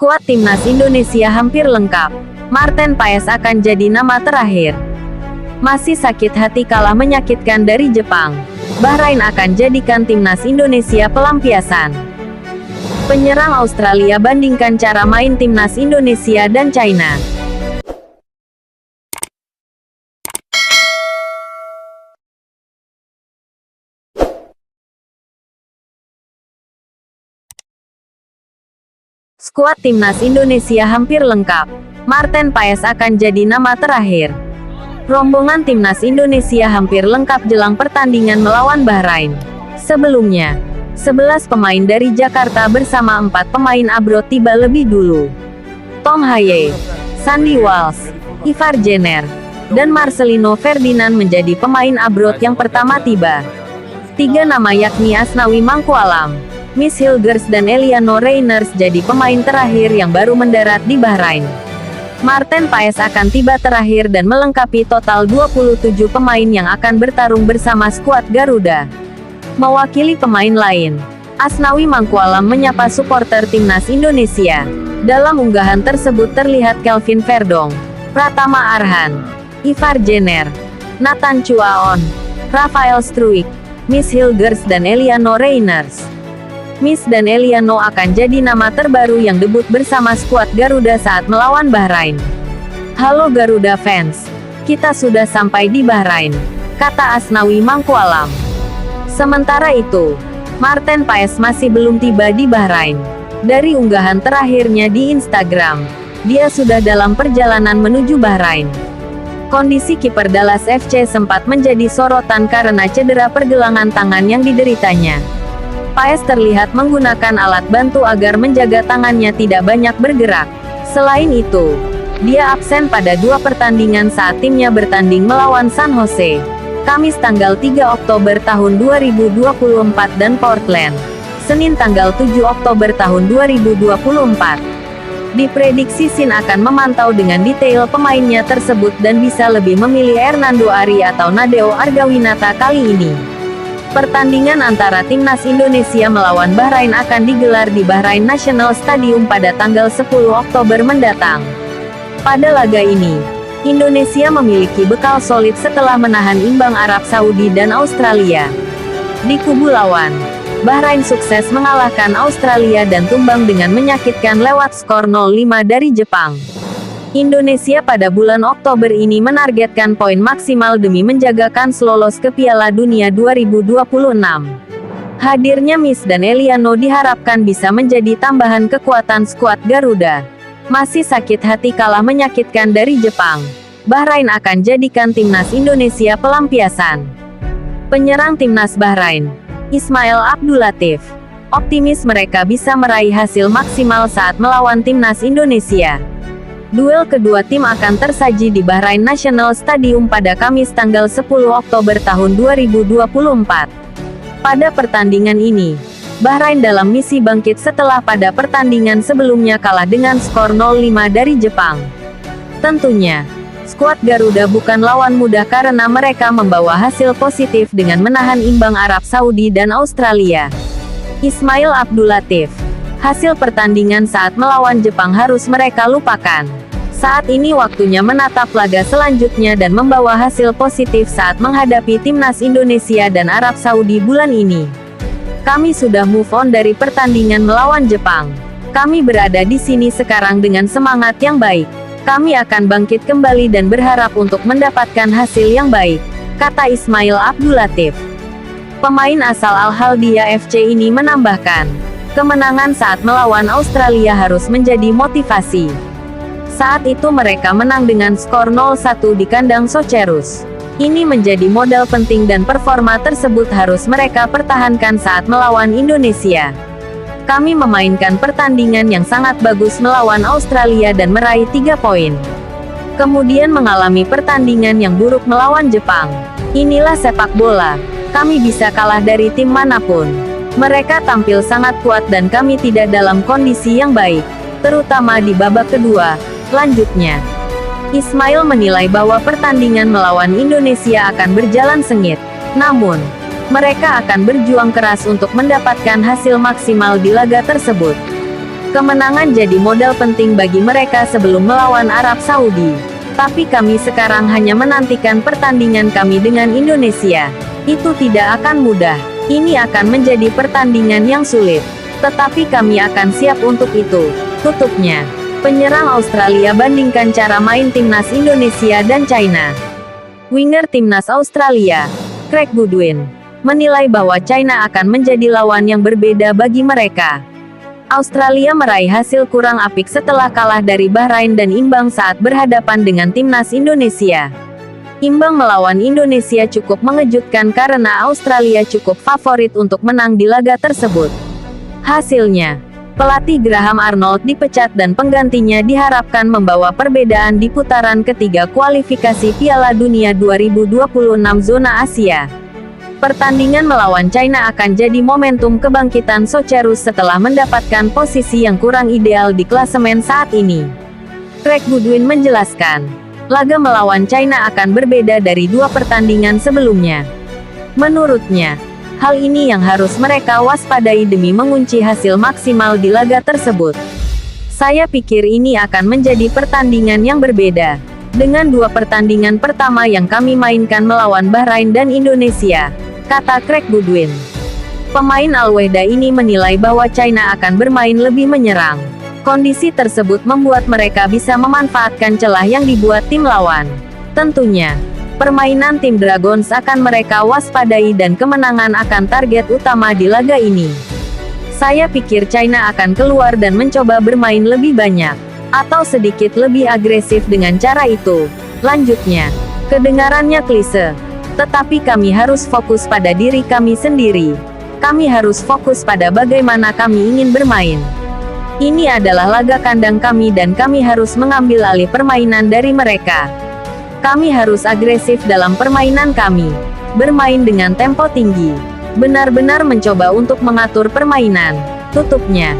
Skuad timnas Indonesia hampir lengkap. Marten Paes akan jadi nama terakhir. Masih sakit hati kalah menyakitkan dari Jepang. Bahrain akan jadikan timnas Indonesia pelampiasan. Penyerang Australia bandingkan cara main timnas Indonesia dan China. Skuad timnas Indonesia hampir lengkap. Marten Paes akan jadi nama terakhir. Rombongan timnas Indonesia hampir lengkap jelang pertandingan melawan Bahrain. Sebelumnya, 11 pemain dari Jakarta bersama 4 pemain abroad tiba lebih dulu. Tom Haye, Sandy Walsh, Ivar Jenner, dan Marcelino Ferdinand menjadi pemain abroad yang pertama tiba. 3 nama yakni Asnawi Mangkualam, Miss Hilgers dan Eliano Reiners jadi pemain terakhir yang baru mendarat di Bahrain. Marten Paes akan tiba terakhir dan melengkapi total 27 pemain yang akan bertarung bersama skuad Garuda. Mewakili pemain lain, Asnawi Mangkualam menyapa supporter timnas Indonesia. Dalam unggahan tersebut terlihat Kelvin Verdong, Pratama Arhan, Ivar Jenner, Nathan Chuaon, Rafael Struijk, Miss Hilgers dan Eliano Reiners. Miss dan Eliano akan jadi nama terbaru yang debut bersama skuad Garuda saat melawan Bahrain. Halo Garuda fans, kita sudah sampai di Bahrain, kata Asnawi Mangkualam. Sementara itu, Marten Paes masih belum tiba di Bahrain. Dari unggahan terakhirnya di Instagram, dia sudah dalam perjalanan menuju Bahrain. Kondisi kiper Dallas FC sempat menjadi sorotan karena cedera pergelangan tangan yang dideritanya. Paes terlihat menggunakan alat bantu agar menjaga tangannya tidak banyak bergerak. Selain itu, dia absen pada 2 pertandingan saat timnya bertanding melawan San Jose, Kamis tanggal 3 Oktober tahun 2024 dan Portland, Senin tanggal 7 Oktober tahun 2024. Diprediksi Sin akan memantau dengan detail pemainnya tersebut dan bisa lebih memilih Hernando Ari atau Nadeo Argawinata kali ini. Pertandingan antara timnas Indonesia melawan Bahrain akan digelar di Bahrain National Stadium pada tanggal 10 Oktober mendatang. Pada laga ini, Indonesia memiliki bekal solid setelah menahan imbang Arab Saudi dan Australia. Di kubu lawan, Bahrain sukses mengalahkan Australia dan tumbang dengan menyakitkan lewat skor 0-5 dari Jepang. Indonesia pada bulan Oktober ini menargetkan poin maksimal demi menjaga kans lolos ke Piala Dunia 2026. Hadirnya Miss dan Eliano diharapkan bisa menjadi tambahan kekuatan skuad Garuda. Masih sakit hati kalah menyakitkan dari Jepang, Bahrain akan jadikan timnas Indonesia pelampiasan. Penyerang timnas Bahrain, Ismail Abdulatif, optimis mereka bisa meraih hasil maksimal saat melawan timnas Indonesia. Duel kedua tim akan tersaji di Bahrain National Stadium pada Kamis tanggal 10 Oktober tahun 2024. Pada pertandingan ini, Bahrain dalam misi bangkit setelah pada pertandingan sebelumnya kalah dengan skor 0-5 dari Jepang. Tentunya, skuad Garuda bukan lawan mudah karena mereka membawa hasil positif dengan menahan imbang Arab Saudi dan Australia. Ismail Abdulatif, hasil pertandingan saat melawan Jepang harus mereka lupakan. Saat ini waktunya menatap laga selanjutnya dan membawa hasil positif saat menghadapi timnas Indonesia dan Arab Saudi bulan ini. Kami sudah move on dari pertandingan melawan Jepang. Kami berada di sini sekarang dengan semangat yang baik. Kami akan bangkit kembali dan berharap untuk mendapatkan hasil yang baik, kata Ismail Abdulatif. Pemain asal Al-Haldiyah FC ini menambahkan, kemenangan saat melawan Australia harus menjadi motivasi. Saat itu mereka menang dengan skor 0-1 di kandang Socherus. Ini menjadi modal penting dan performa tersebut harus mereka pertahankan saat melawan Indonesia. Kami memainkan pertandingan yang sangat bagus melawan Australia dan meraih 3 poin. Kemudian mengalami pertandingan yang buruk melawan Jepang. Inilah sepak bola. Kami bisa kalah dari tim manapun. Mereka tampil sangat kuat dan kami tidak dalam kondisi yang baik, terutama di babak kedua. Lanjutnya, Ismail menilai bahwa pertandingan melawan Indonesia akan berjalan sengit. Namun, mereka akan berjuang keras untuk mendapatkan hasil maksimal di laga tersebut. Kemenangan jadi modal penting bagi mereka sebelum melawan Arab Saudi. Tapi kami sekarang hanya menantikan pertandingan kami dengan Indonesia. Itu tidak akan mudah. Ini akan menjadi pertandingan yang sulit. Tetapi kami akan siap untuk itu. Tutupnya. Penyerang Australia bandingkan cara main timnas Indonesia dan China. Winger timnas Australia, Craig Goodwin, menilai bahwa China akan menjadi lawan yang berbeda bagi mereka. Australia meraih hasil kurang apik setelah kalah dari Bahrain dan imbang saat berhadapan dengan timnas Indonesia. Imbang melawan Indonesia cukup mengejutkan karena Australia cukup favorit untuk menang di laga tersebut. Hasilnya, pelatih Graham Arnold dipecat dan penggantinya diharapkan membawa perbedaan di putaran ketiga kualifikasi Piala Dunia 2026 zona Asia. Pertandingan melawan China akan jadi momentum kebangkitan Socceroos setelah mendapatkan posisi yang kurang ideal di klasemen saat ini. Craig Goodwin menjelaskan, laga melawan China akan berbeda dari dua pertandingan sebelumnya. Menurutnya, hal ini yang harus mereka waspadai demi mengunci hasil maksimal di laga tersebut. Saya pikir ini akan menjadi pertandingan yang berbeda. Dengan dua pertandingan pertama yang kami mainkan melawan Bahrain dan Indonesia, kata Craig Goodwin. Pemain Al-Wehda ini menilai bahwa China akan bermain lebih menyerang. Kondisi tersebut membuat mereka bisa memanfaatkan celah yang dibuat tim lawan. Tentunya, permainan tim Dragons akan mereka waspadai dan kemenangan akan target utama di laga ini. Saya pikir China akan keluar dan mencoba bermain lebih banyak, atau sedikit lebih agresif dengan cara itu. Lanjutnya, kedengarannya klise. Tetapi kami harus fokus pada diri kami sendiri. Kami harus fokus pada bagaimana kami ingin bermain. Ini adalah laga kandang kami dan kami harus mengambil alih permainan dari mereka. Kami harus agresif dalam permainan kami. Bermain dengan tempo tinggi. Benar-benar mencoba untuk mengatur permainan. Tutupnya.